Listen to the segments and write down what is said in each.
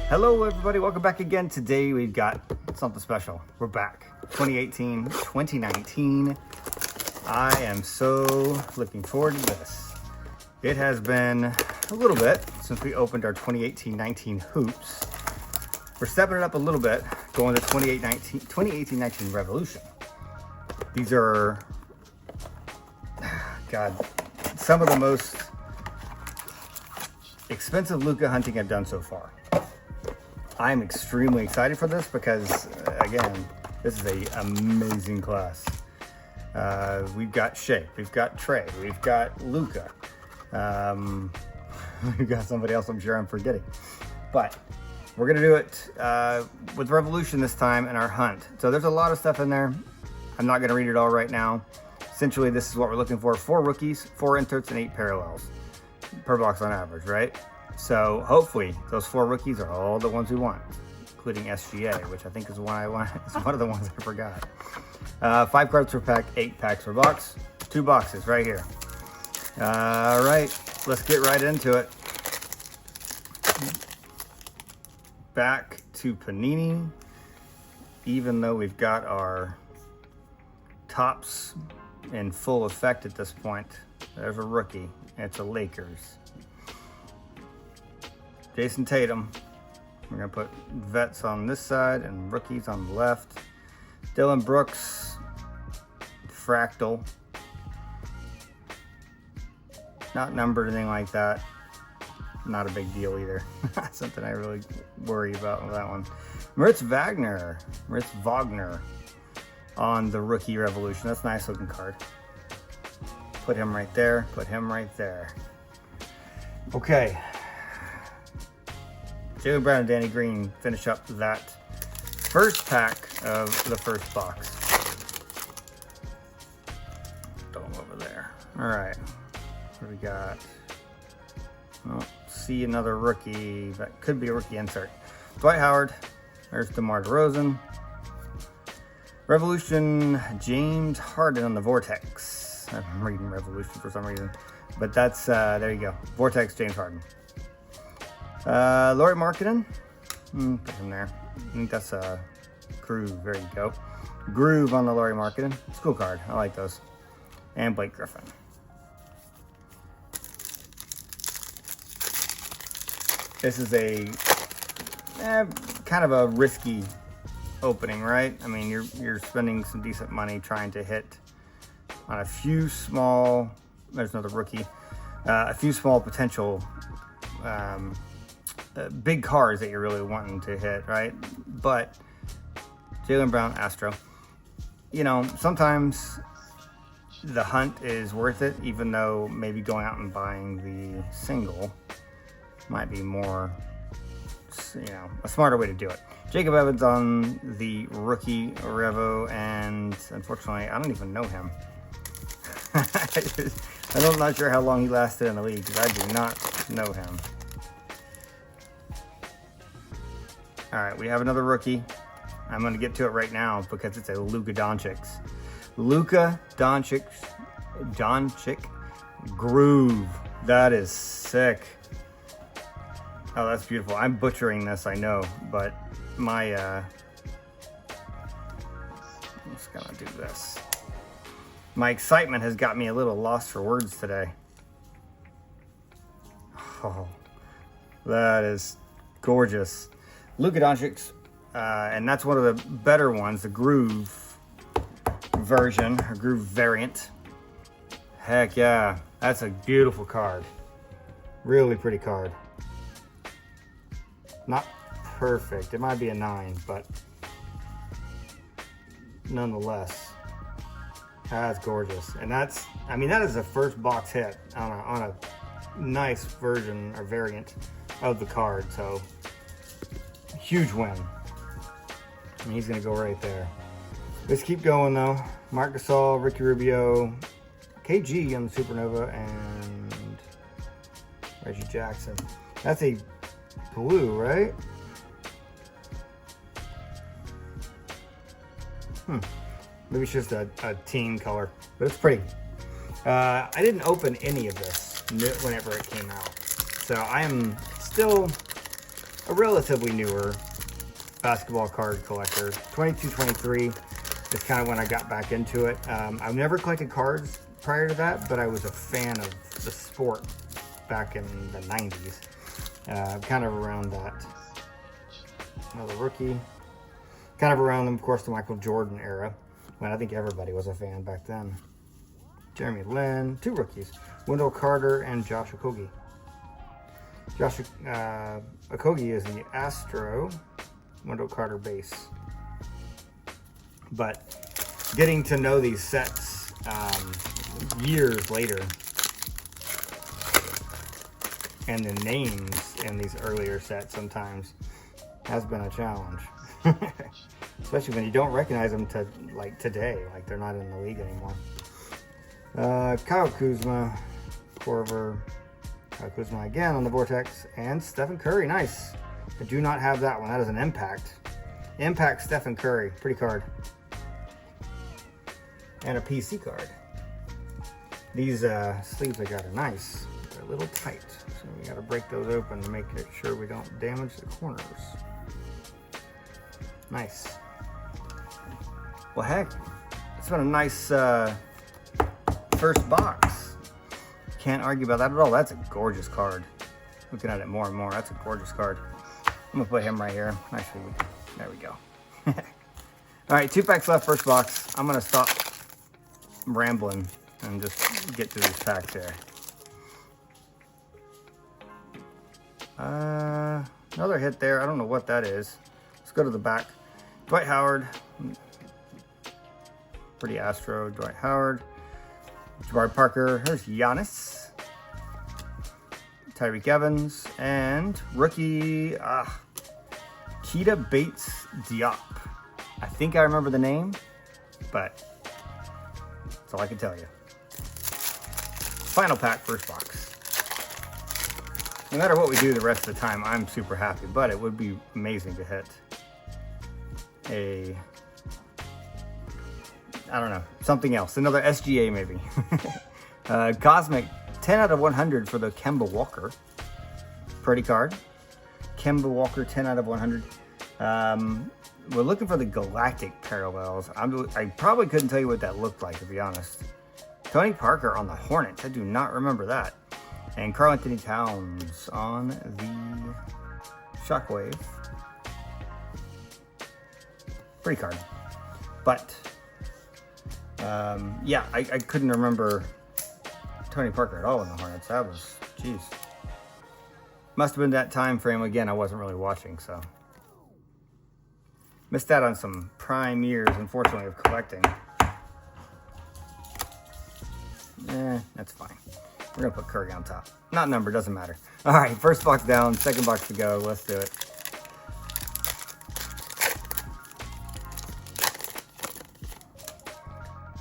Hello everybody, welcome back again. Today we've got something special. We're back. 2018, 2019. I am so looking forward to this. It has been a little bit since we opened our 2018-19 hoops. We're stepping it up a little bit, going to 2018-19 Revolution. These are, God, some of the most expensive LUKA hunting I've done so far. I'm extremely excited for this because, again, this is an amazing class. We've got Shape, we've got Trey, we've got LUKA. We've got somebody else I'm sure I'm forgetting. But we're gonna do it with Revolution this time in our hunt. So there's a lot of stuff in there. I'm not gonna read it all right now. Essentially, this is what we're looking for. 4 rookies, 4 inserts, and 8 parallels per box on average, right? So hopefully those 4 rookies are all the ones we want, including SGA, which I think is one I want. It's one of the ones I forgot. 5 cards per pack, 8 packs per box, 2 boxes right here. All right, let's get right into it. Back to Panini. Even though we've got our tops in full effect at this point, there's a rookie. It's a Lakers. Jason Tatum. We're gonna put vets on this side and rookies on the left. Dylan Brooks, Fractal. Not numbered or anything like that. Not a big deal either. Something I really worry about with that one. Moritz Wagner on the rookie Revolution. That's a nice looking card. Put him right there, put him right there. Okay. Jaylen Brown and Danny Green finish up that first pack of the first box. Throw them over there. All right, what do we got? Oh, see another rookie. That could be a rookie insert. Dwight Howard. There's DeMar DeRozan. Revolution, James Harden on the Vortex. I'm reading Revolution for some reason, but that's, there you go. Vortex, James Harden. Laurie Markkinen, put him there. I think that's a Groove. There you go. Groove on the Laurie Markkinen. It's a cool card. I like those. And Blake Griffin. This is a kind of a risky opening, right? I mean, you're spending some decent money trying to hit on a few small. There's another rookie. A few small potential. Big cards that you're really wanting to hit, right? But Jaylen Brown, Astro. You know, sometimes the hunt is worth it, even though maybe going out and buying the single might be more, you know, a smarter way to do it. Jacob Evans on the rookie Revo, and unfortunately, I don't even know him. I'm not sure how long he lasted in the league because I do not know him. All right, we have another rookie. I'm going to get to it right now because it's a LUKA Doncic. LUKA Doncic Groove. That is sick. Oh, that's beautiful. I'm butchering this, I know, but my I'm just gonna do this. My excitement has got me a little lost for words today. Oh, that is gorgeous. LUKA Doncic, and that's one of the better ones, the Groove version, or Groove variant. Heck yeah, that's a beautiful card. Really pretty card. Not perfect, it might be a 9, but nonetheless, that's gorgeous. And that's, I mean, that is a first box hit on a nice version or variant of the card, so huge win. And he's gonna go right there. Let's keep going though. Marc Gasol, Ricky Rubio, KG on the Supernova, and Reggie Jackson. That's a blue, right? Maybe it's just a team color, but it's pretty. I didn't open any of this whenever it came out, so I am still a relatively newer basketball card collector. 22, 23 is kind of when I got back into it. I've never collected cards prior to that, but I was a fan of the sport back in the 90s, kind of around that. Another rookie, kind of around, of course, the Michael Jordan era, when I think everybody was a fan back then. Jeremy Lin, 2 rookies, Wendell Carter and Josh Okogie. Josh Okogie is the Astro, Wendell Carter base. But getting to know these sets years later, and the names in these earlier sets sometimes has been a challenge. Especially when you don't recognize them like today, like they're not in the league anymore. Kyle Kuzma, Corver, Kyle Kuzma again on the Vortex, and Stephen Curry, nice. I do not have that one. That is an Impact. Impact Stephen Curry, pretty card. And a PC card. These sleeves I got are nice. They're a little tight, so we gotta break those open to make sure we don't damage the corners. Nice. Well, heck, it's been a nice first box. Can't argue about that at all. That's a gorgeous card. Looking at it more and more, that's a gorgeous card. I'm gonna put him right here. Actually, there we go. All right, 2 packs left, first box. I'm gonna stop rambling and just get through these packs here. Another hit there. I don't know what that is. Let's go to the back. Dwight Howard. Pretty Astro. Dwight Howard. Jabari Parker. Here's Giannis. Tyreek Evans. And rookie Keita Bates Diop. I think I remember the name, but that's all I can tell you. Final pack, first box. No matter what we do the rest of the time, I'm super happy, but it would be amazing to hit I don't know, something else. Another SGA maybe. Cosmic 10 out of 100 for the Kemba Walker. Pretty card. Kemba Walker 10 out of 100. We're looking for the Galactic Parallels. I probably couldn't tell you what that looked like, to be honest. Tony Parker on the Hornets. I do not remember that. And Karl Anthony Towns on the Shockwave. Pretty card. But, yeah, I couldn't remember Tony Parker at all in the Hornets. That was, geez. Must have been that time frame. Again, I wasn't really watching, so. Missed out on some prime years, unfortunately, of collecting. That's fine. We're gonna put Curry on top. Not number, doesn't matter. All right, first box down, second box to go. Let's do it.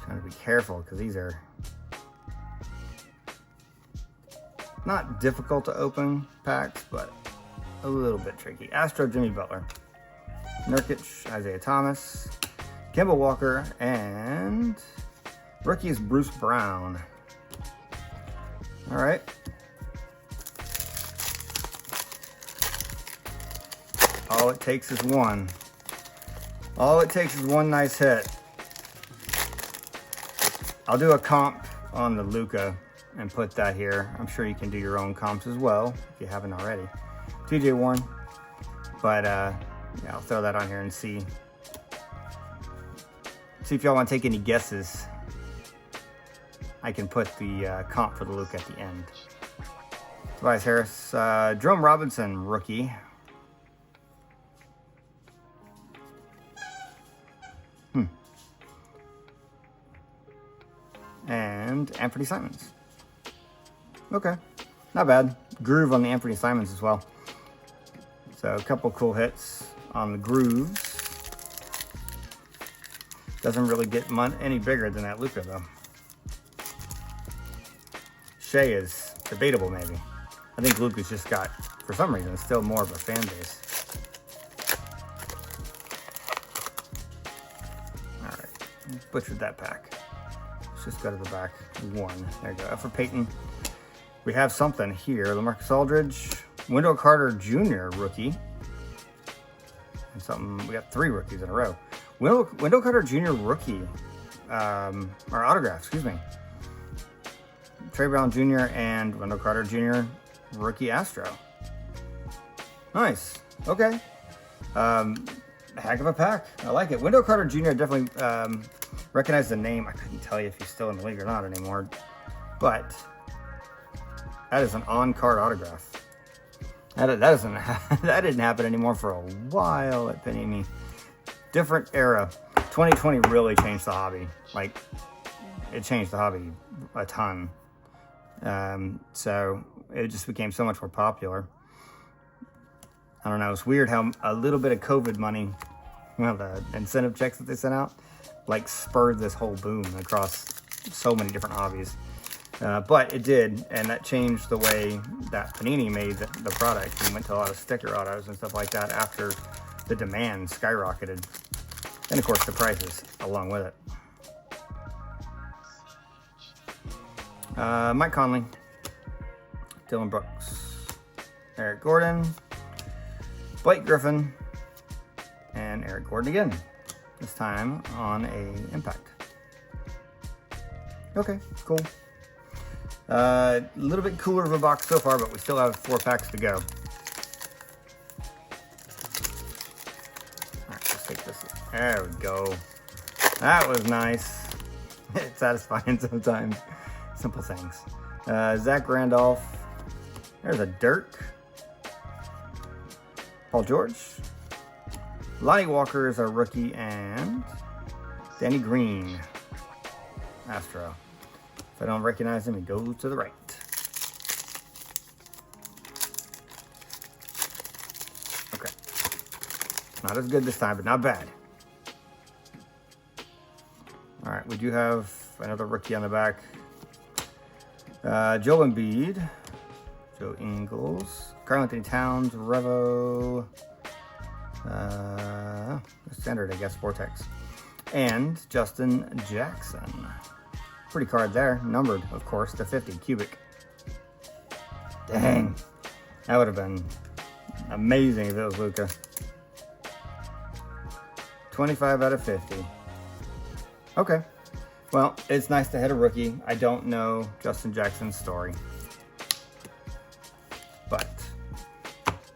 Trying to be careful because these are not difficult to open packs, but a little bit tricky. Astro Jimmy Butler. Nurkic, Isaiah Thomas, Kemba Walker, and rookie is Bruce Brown. All right. All it takes is one. All it takes is one nice hit. I'll do a comp on the LUKA and put that here. I'm sure you can do your own comps as well if you haven't already. TJ Warren, but yeah, I'll throw that on here and see if y'all want to take any guesses. I can put the comp for the LUKA at the end. Tobias Harris, Jerome Robinson, rookie. And Anthony Simons. Okay, not bad. Groove on the Anthony Simons as well. So a couple cool hits on the grooves. Doesn't really get any bigger than that LUKA though. Shea is debatable maybe. I think LUKA's just got, for some reason, still more of a fan base. All right, butchered that pack. Let's just go to the back one. There you go. For Peyton, we have something here. LaMarcus Aldridge, Wendell Carter Jr. rookie. and something. We got 3 rookies in a row. Wendell Carter Jr. rookie, or autograph, excuse me. Trey Brown Jr. and Wendell Carter Jr. rookie Astro. Nice. Okay. Heck of a pack. I like it. Wendell Carter Jr. definitely recognized the name. I couldn't tell you if he's still in the league or not anymore, but that is an on-card autograph. That didn't happen anymore for a while at Panini. Different era. 2020 really changed the hobby. Like, it changed the hobby a ton. So it just became so much more popular. I don't know. It's weird how a little bit of COVID money, well, the incentive checks that they sent out, like spurred this whole boom across so many different hobbies. But it did, and that changed the way that Panini made the product and went to a lot of sticker autos and stuff like that after the demand skyrocketed. And of course the prices along with it. Mike Conley, Dylan Brooks, Eric Gordon, Blake Griffin, and Eric Gordon again. This time on a impact. Okay, cool. A little bit cooler of a box so far, but we still have 4 packs to go. All right, let's take this. There we go. That was nice. It's satisfying sometimes. Simple things. Zach Randolph. There's a Dirk. Paul George. Lonnie Walker is our rookie, and Danny Green, Astro. If I don't recognize him, he goes to the right. Okay. Not as good this time, but not bad. All right, we do have another rookie on the back. Joe Embiid, Joe Ingles, Karl Anthony Towns, Revo, standard, I guess, Vortex, and Justin Jackson. Pretty card there, numbered, of course, to 50, cubic. Dang, that would have been amazing if it was LUKA. 25 out of 50. Okay, well, it's nice to hit a rookie. I don't know Justin Jackson's story, but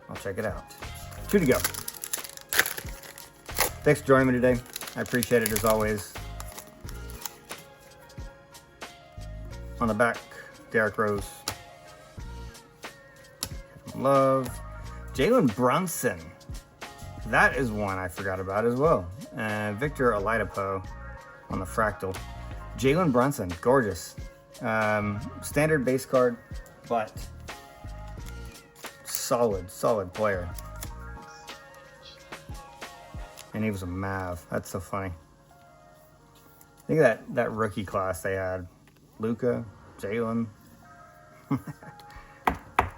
I'll check it out. 2 to go. Thanks for joining me today. I appreciate it as always. On the back, Derrick Rose. Love. Jalen Brunson. That is one I forgot about as well. Victor Oladipo on the fractal. Jalen Brunson, gorgeous. Standard base card, but solid player. And he was a Mav. That's so funny. Think of that rookie class they had. LUKA, Jalen.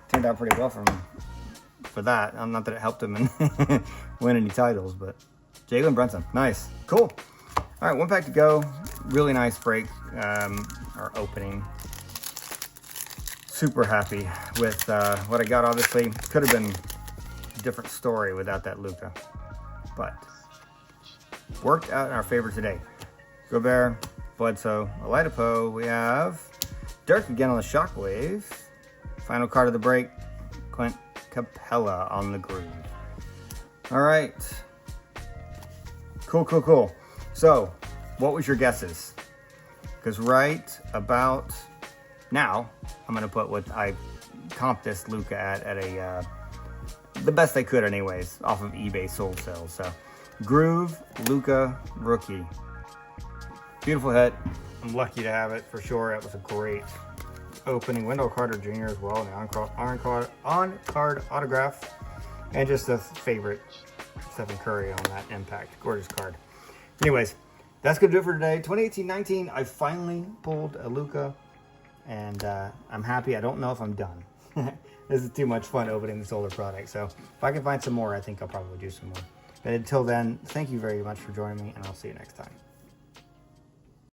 Turned out pretty well for that. Not that it helped him win any titles, but Jalen Brunson, nice, cool. All right, 1 pack to go. Really nice break, or opening. Super happy with what I got. Obviously, could have been a different story without that LUKA, but worked out in our favor today. Gobert, Bledsoe, Oladipo. We have Dirk again on the Shockwave. Final card of the break, Clint Capella on the Groove. All right. Cool. So, what was your guesses? Because right about now, I'm going to put what I comped this LUKA at a, the best I could anyways, off of eBay sold sales. So, Groove, LUKA, rookie. Beautiful hit. I'm lucky to have it for sure. It was a great opening. Wendell Carter Jr. as well, the on-card autograph, and just a favorite, Stephen Curry on that impact. Gorgeous card. Anyways, that's going to do it for today. 2018-19, I finally pulled a LUKA, and I'm happy. I don't know if I'm done. This is too much fun opening this older product. So if I can find some more, I think I'll probably do some more. But until then, thank you very much for joining me, and I'll see you next time.